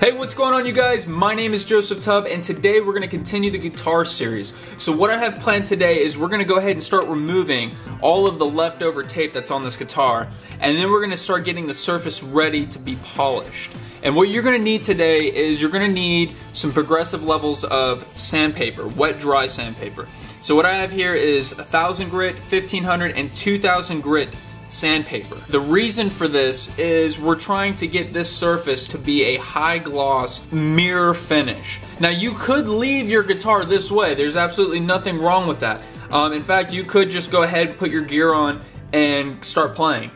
Hey, what's going on, you guys? My name is Joseph Tubb, and today we're going to continue the guitar series. So what I have planned today is we're going to go ahead and start removing all of the leftover tape that's on this guitar, and then we're going to start getting the surface ready to be polished. And what you're going to need today is you're going to need some progressive levels of sandpaper, wet dry sandpaper. So what I have here is 1000 grit, 1500, and 2000 grit sandpaper. The reason for this is we're trying to get this surface to be a high gloss mirror finish. Now you could leave your guitar this way. There's absolutely nothing wrong with that. In fact, you could just go ahead and put your gear on and start playing.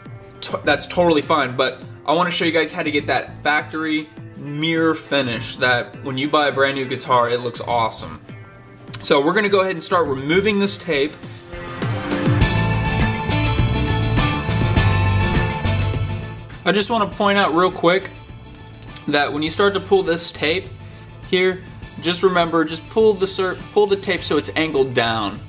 That's totally fine, but I want to show you guys how to get that factory mirror finish that when you buy a brand new guitar, it looks awesome. So we're gonna go ahead and start removing this tape. I just want to point out real quick that when you start to pull this tape here, just remember, just pull the tape so it's angled down.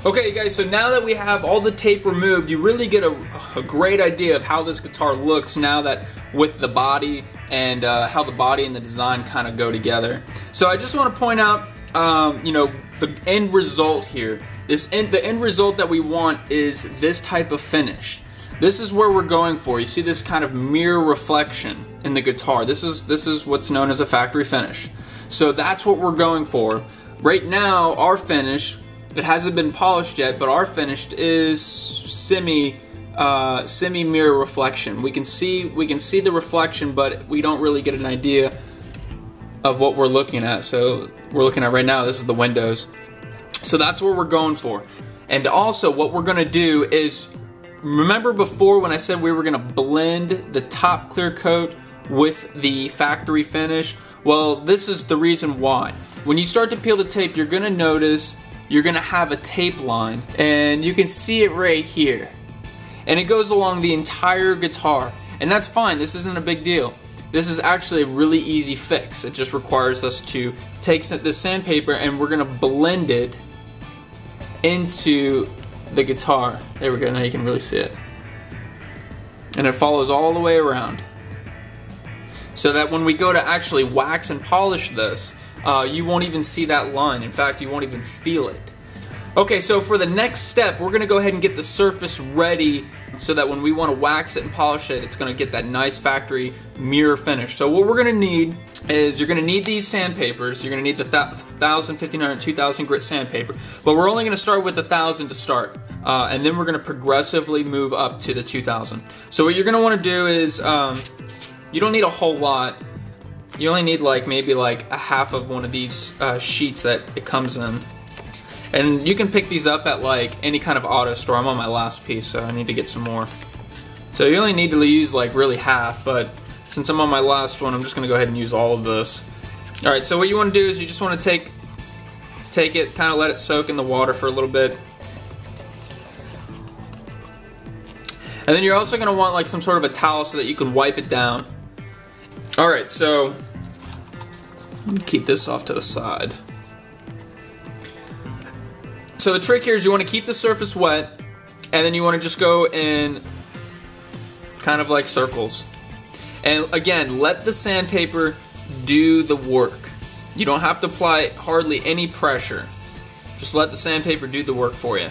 Okay, guys, so now that we have all the tape removed, you really get a great idea of how this guitar looks now that with the body and how the body and the design kind of go together. So I just want to point out, you know, the end result here. The end result that we want is this type of finish. This is where we're going for. You see this kind of mirror reflection in the guitar. This is what's known as a factory finish. So that's what we're going for. Right now, our finish, it hasn't been polished yet, but our finish is semi mirror reflection. We can see the reflection, but we don't really get an idea of what we're looking at. So we're looking at right now, this is the windows. So that's what we're going for. And also what we're gonna do is, remember before when I said we were gonna blend the top clear coat with the factory finish? Well, this is the reason why. When you start to peel the tape, you're gonna notice you're gonna have a tape line, and you can see it right here. And it goes along the entire guitar. And that's fine, this isn't a big deal. This is actually a really easy fix. It just requires us to take the sandpaper and we're gonna blend it into the guitar. There we go, now you can really see it. And it follows all the way around. So that when we go to actually wax and polish this, you won't even see that line. In fact, you won't even feel it. Okay, so for the next step, we're gonna go ahead and get the surface ready so that when we want to wax it and polish it, it's gonna get that nice factory mirror finish. So what we're gonna need is, you're gonna need these sandpapers. You're gonna need the 1000, 1500, 2000 grit sandpaper. But we're only gonna start with the 1000 to start. And then we're gonna progressively move up to the 2000. So what you're gonna wanna do is, you don't need a whole lot. You only need maybe a half of one of these sheets that it comes in. And you can pick these up at any kind of auto store. I'm on my last piece, so I need to get some more. So you only need to use really half, but since I'm on my last one, I'm just gonna go ahead and use all of this. Alright, so what you wanna do is you just wanna take it, kinda let it soak in the water for a little bit. And then you're also gonna want some sort of a towel so that you can wipe it down. Alright, so let me keep this off to the side. So the trick here is you want to keep the surface wet, and then you want to just go in kind of like circles. And again, let the sandpaper do the work. You don't have to apply hardly any pressure. Just let the sandpaper do the work for you.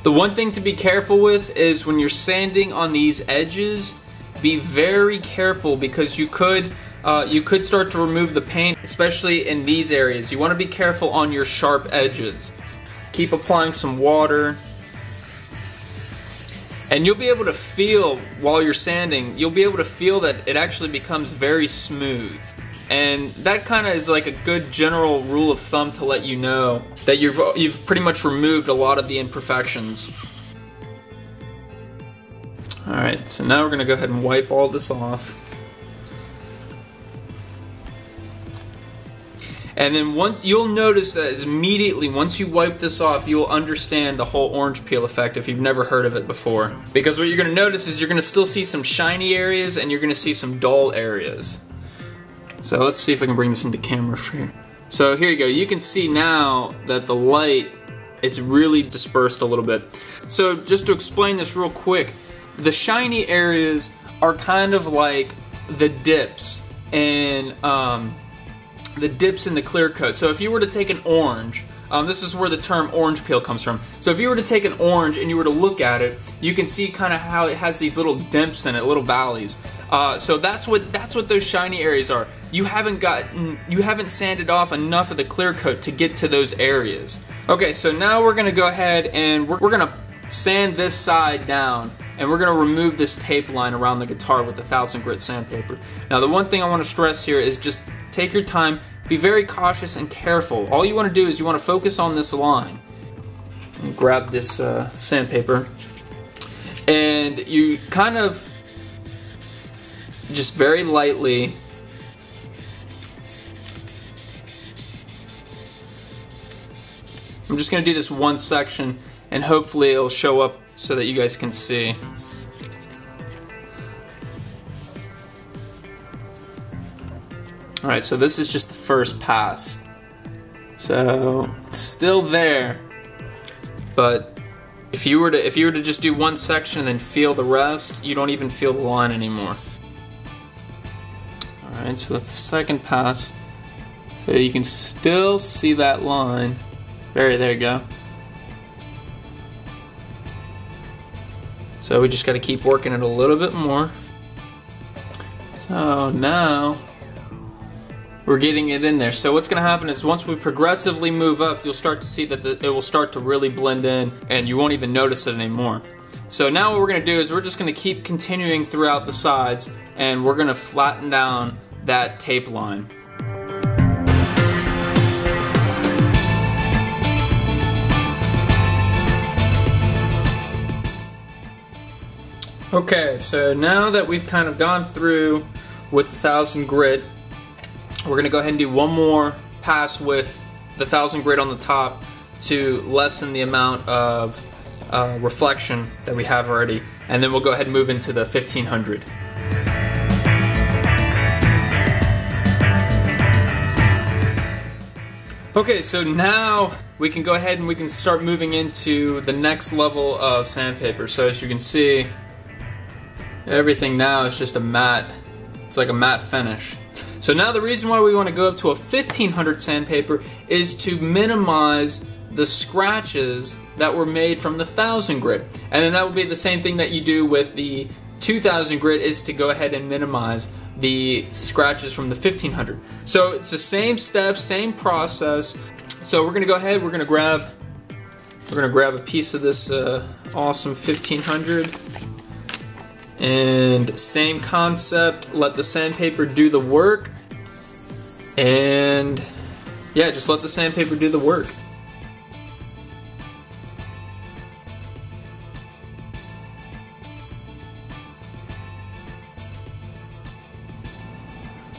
The one thing to be careful with is when you're sanding on these edges, be very careful because you could start to remove the paint, especially in these areas. You want to be careful on your sharp edges. Keep applying some water. And you'll be able to feel, while you're sanding, you'll be able to feel that it actually becomes very smooth. And that kind of is a good general rule of thumb to let you know that you've pretty much removed a lot of the imperfections. Alright, so now we're going to go ahead and wipe all this off. And then you'll notice that immediately once you wipe this off, you'll understand the whole orange peel effect if you've never heard of it before. Because what you're going to notice is you're going to still see some shiny areas and you're going to see some dull areas. So let's see if I can bring this into camera for you. So here you go. You can see now that the light, it's really dispersed a little bit. So just to explain this real quick, the shiny areas are kind of like the dips in the clear coat. So if you were to take an orange, this is where the term orange peel comes from. So if you were to take an orange and you were to look at it, you can see kind of how it has these little dimps in it, little valleys. So that's what those shiny areas are. You haven't sanded off enough of the clear coat to get to those areas. Okay, so now we're gonna go ahead and we're gonna sand this side down, and we're gonna remove this tape line around the guitar with the 1000 grit sandpaper. Now the one thing I want to stress here is just take your time, be very cautious and careful. All you want to do is you want to focus on this line. And grab this sandpaper, and you kind of just very lightly I'm just going to do this one section, and hopefully it'll show up so that you guys can see. Alright, so this is just the first pass. So it's still there, but if you were to just do one section and then feel the rest, you don't even feel the line anymore. Alright, so that's the second pass. So you can still see that line. There you go. So we just got to keep working it a little bit more. So now we're getting it in there. So what's going to happen is once we progressively move up, you'll start to see that it will start to really blend in, and you won't even notice it anymore. So now what we're going to do is we're just going to keep continuing throughout the sides, and we're going to flatten down that tape line. Okay, so now that we've kind of gone through with the 1000 grit, we're going to go ahead and do one more pass with the 1000 grit on the top to lessen the amount of reflection that we have already, and then we'll go ahead and move into the 1500. Okay, so now we can go ahead and we can start moving into the next level of sandpaper. So as you can see, everything now is just a matte. It's like a matte finish. So now the reason why we want to go up to a 1500 sandpaper is to minimize the scratches that were made from the 1000 grit. And then that would be the same thing that you do with the 2000 grit, is to go ahead and minimize the scratches from the 1500. So it's the same steps, same process. So we're gonna go ahead, we're gonna grab a piece of this awesome 1500. And same concept, let the sandpaper do the work, and yeah, just let the sandpaper do the work.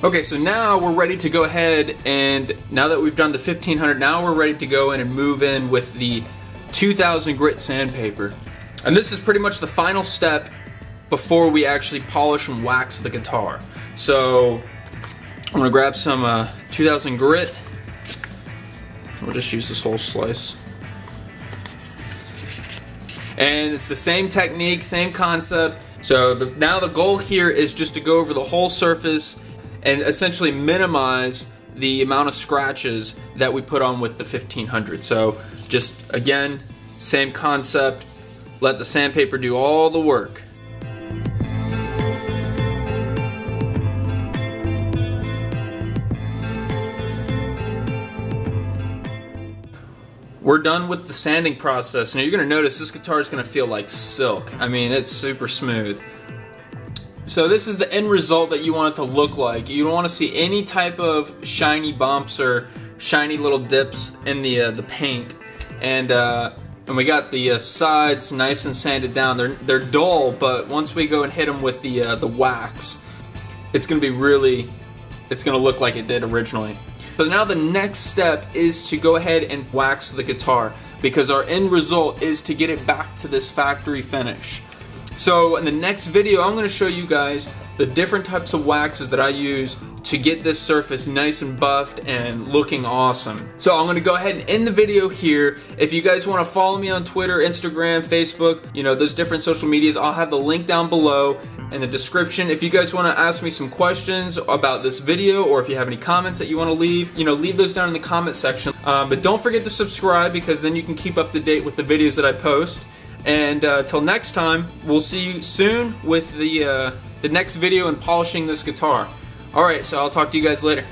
Okay, so now we're ready to go ahead, and now that we've done the 1500, now we're ready to go in and move in with the 2000 grit sandpaper. And this is pretty much the final step before we actually polish and wax the guitar. So I'm gonna grab some 2000 grit. We'll just use this whole slice. And it's the same technique, same concept. So now the goal here is just to go over the whole surface and essentially minimize the amount of scratches that we put on with the 1500. So just again, same concept, let the sandpaper do all the work. We're done with the sanding process. Now you're gonna notice this guitar is gonna feel like silk. I mean, it's super smooth. So this is the end result that you want it to look like. You don't want to see any type of shiny bumps or shiny little dips in the paint. And we got the sides nice and sanded down. They're dull, but once we go and hit them with the wax, it's gonna look like it did originally. So now the next step is to go ahead and wax the guitar, because our end result is to get it back to this factory finish. So in the next video, I'm going to show you guys the different types of waxes that I use to get this surface nice and buffed and looking awesome. So I'm gonna go ahead and end the video here. If you guys wanna follow me on Twitter, Instagram, Facebook, you know, those different social medias, I'll have the link down below in the description. If you guys wanna ask me some questions about this video, or if you have any comments that you wanna leave, you know, leave those down in the comment section. But don't forget to subscribe, because then you can keep up to date with the videos that I post. And till next time, we'll see you soon with the next video and polishing this guitar. Alright, so I'll talk to you guys later.